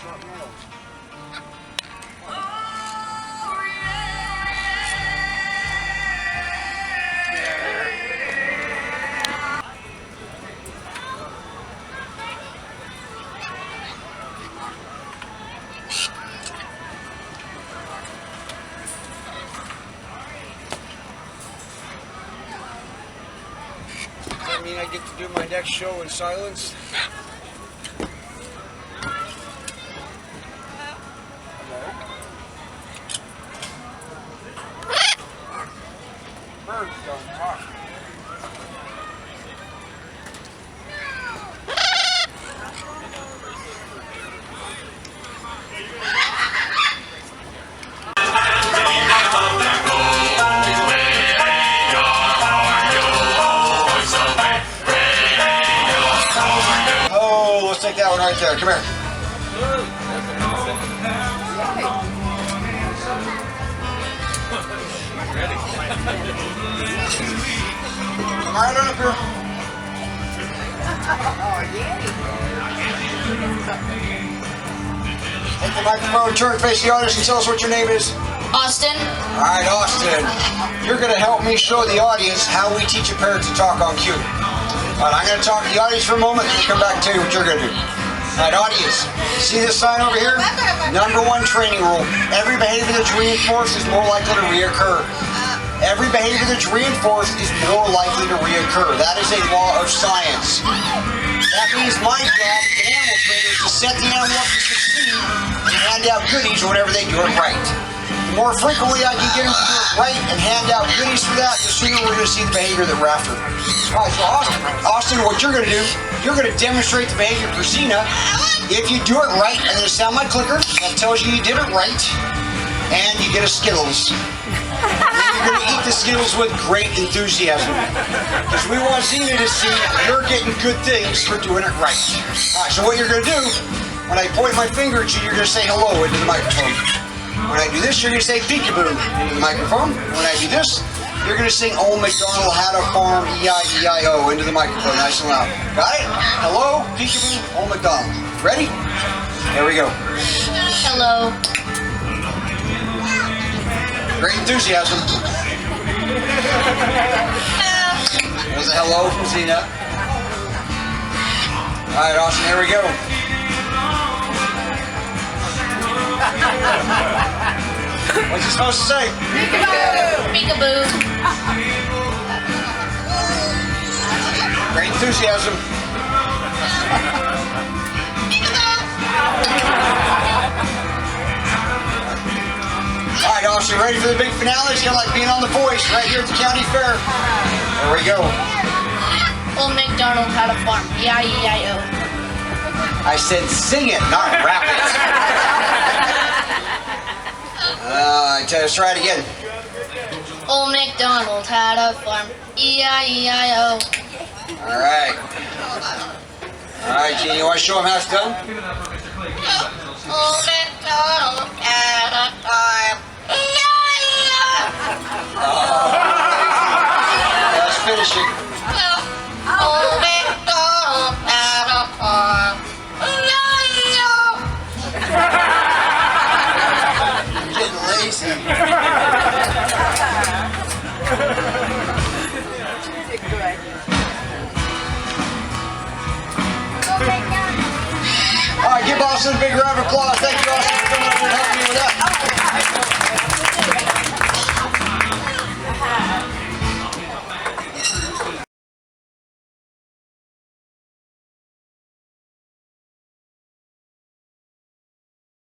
I mean, I get to do my next show in silence. Birds don't talk. Oh, let's take that one right there. Come here. Come right on up here. Take the microphone, turn, face the audience, and tell us what your name is. Austin. All right, Austin. You're going to help me show the audience how we teach a parrot to talk on cue. All right, I'm going to talk to the audience for a moment, and then come back and tell you what you're going to do. All right, audience. See this sign over here? Number 1 training rule. Every behavior that's reinforced is more likely to reoccur. Every behavior that's reinforced is more likely to reoccur. That is a law of science. That means my job as an animal trainer is to set the animal up to succeed and hand out goodies whenever they do it right. The more frequently I can get them to do it right and hand out goodies for that, the sooner we're going to see the behavior that we're after. All right, so Austin, what you're going to do, you're going to demonstrate the behavior for Xena. If you do it right, I'm going to sound my clicker. That tells you did it right. And you get a Skittles. You're going to eat the Skittles with great enthusiasm. Because we want Xena to see you're getting good things for doing it right. All right, so what you're going to do, when I point my finger at you, you're going to say hello into the microphone. When I do this, you're going to say peekaboo into the microphone. When I do this, you're going to sing Old MacDonald Had a Farm, E-I-E-I-O into the microphone, nice and loud. Got it? Hello, peekaboo, Old MacDonald. Ready? There we go. Hello. Great enthusiasm. There's a hello from Xena. All right, Austin, here we go. What's he supposed to say? Peekaboo. Peekaboo. Great enthusiasm. All right, Austin, ready for the big finale? It's kind of like being on The Voice right here at the county fair. There we go. Old MacDonald had a farm. E-I-E-I-O. I said sing it, not rap it. Let's try it again. Old MacDonald had a farm. E-I-E-I-O. All right. All right, Gene, you want to show him how it's done? Old MacDonald had a farm. E-I-E-I-O. Let's finish it. Old MacDonald had a farm. E-I-E-I-O. Getting lazy. All right, give Austin a big round of applause.